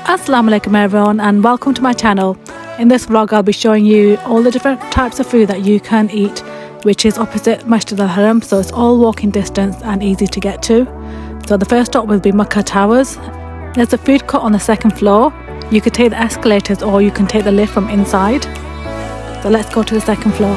Assalamu alaikum everyone, and welcome to my channel. In this vlog I'll be showing you all the different types of food that you can eat, which is opposite Masjid al-Haram, so it's all walking distance and easy to get to. So the first stop will be Makkah Towers. There's a food court on the second floor. You could take the escalators or you can take the lift from inside. So let's go to the second floor.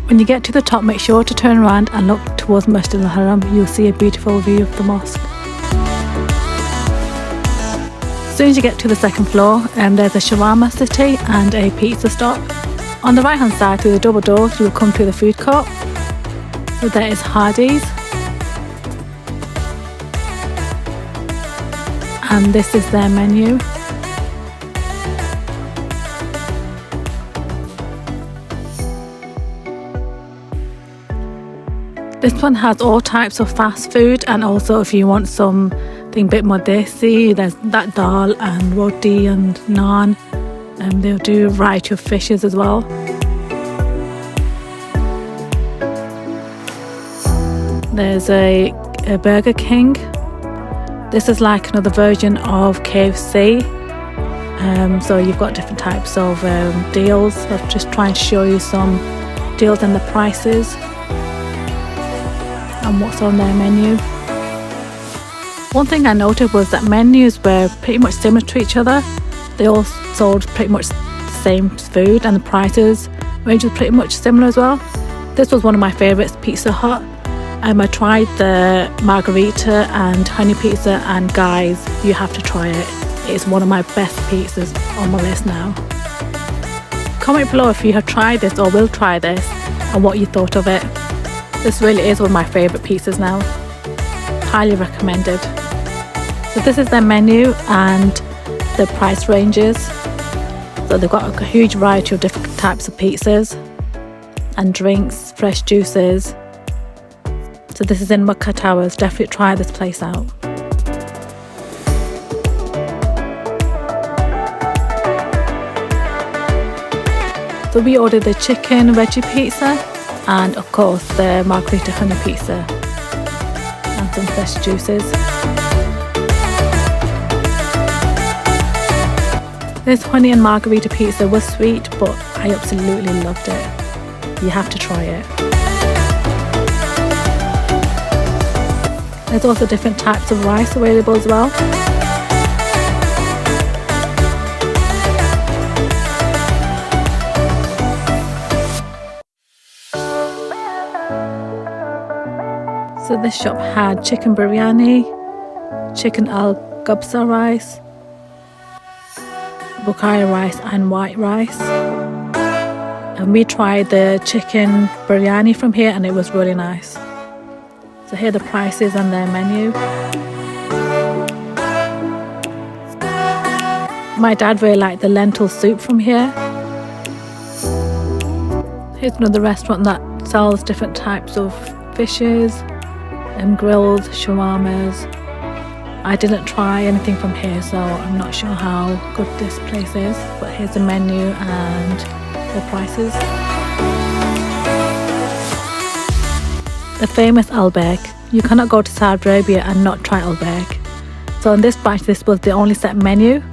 When you get to the top, make sure to turn around and look towards Masjid al-Haram. You'll see a beautiful view of the mosque. As soon as you get to the second floor, there's a shawarma city and a pizza stop. On the right hand side, through the double doors, you will come to the food court. So there is Hardee's. And this is their menu. This one has all types of fast food, and also if you want something a bit more desi, there's that dal and roti and naan, and they'll do a variety of fishes as well. There's a Burger King. This is like another version of KFC. So you've got different types of deals. I'll just try and show you some deals and the prices and what's on their menu. One thing I noted was that menus were pretty much similar to each other. They all sold pretty much the same food, and the prices range was pretty much similar as well. This was one of my favourites, Pizza Hut. I tried the margarita and honey pizza, and guys, you have to try it. It's one of my best pizzas on my list now. Comment below if you have tried this or will try this and what you thought of it. This really is one of my favourite pizzas now. Highly recommended. So this is their menu and the price ranges. So they've got a huge variety of different types of pizzas and drinks, fresh juices. So this is in Makkah Towers. Definitely try this place out. So we ordered the chicken veggie pizza, and of course the margarita honey pizza and some fresh juices. This honey and margarita pizza was sweet, but I absolutely loved it. You have to try it. There's also different types of rice available as well. So this shop had chicken biryani, chicken al-gabsa rice, Bukhari rice and white rice. And we tried the chicken biryani from here and it was really nice. So here are the prices and their menu. My dad really liked the lentil soup from here. Here's another restaurant that sells different types of fishes and grilled shawarmas. I didn't try anything from here, so I'm not sure how good this place is, but here's the menu and the prices. The famous Alberg. You cannot go to Saudi Arabia and not try Alberg. So in this batch, this was the only set menu,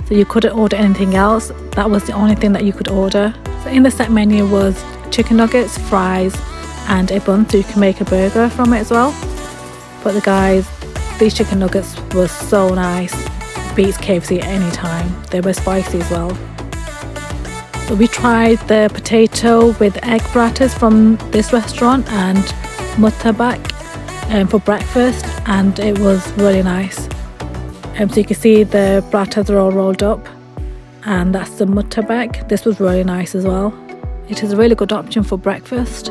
so you couldn't order anything else. That was the only thing that you could order. So in the set menu was chicken nuggets, fries and a bun, so you can make a burger from it as well. But the guys, these chicken nuggets were so nice. Beats KFC at any time. They were spicy as well. So we tried the potato with egg bratters from this restaurant and muttabak for breakfast, and it was really nice. So you can see the bratters are all rolled up, and that's the muttabak. This was really nice as well. It is a really good option for breakfast.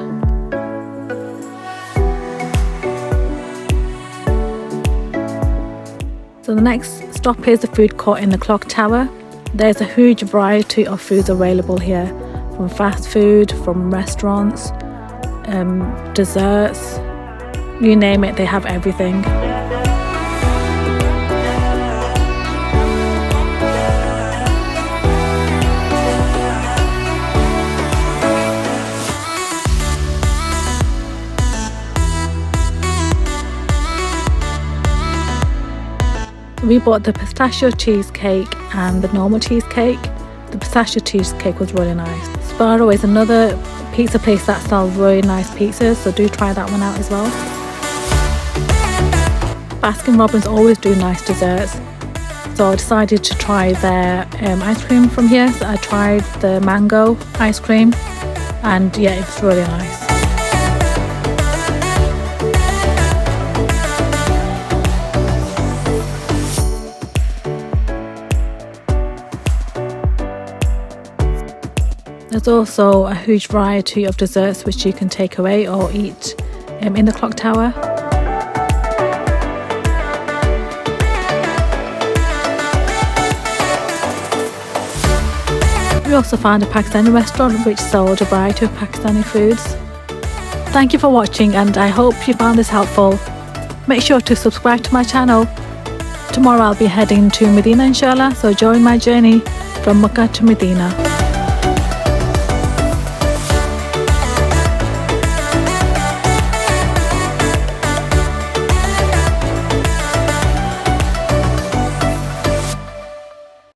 So the next stop is the food court in the clock tower. There's a huge variety of foods available here, from fast food, from restaurants, desserts, you name it, they have everything. We bought the pistachio cheesecake and the normal cheesecake. The pistachio cheesecake was really nice. Sparrow is another pizza place that sells really nice pizzas, so do try that one out as well. Baskin Robbins always do nice desserts, so I decided to try their ice cream from here. So I tried the mango ice cream, and yeah, it was really nice. There's also a huge variety of desserts which you can take away or eat in the clock tower. We also found a Pakistani restaurant which sold a variety of Pakistani foods. Thank you for watching, and I hope you found this helpful. Make sure to subscribe to my channel. Tomorrow I'll be heading to Medina inshallah, so join my journey from Makkah to Medina.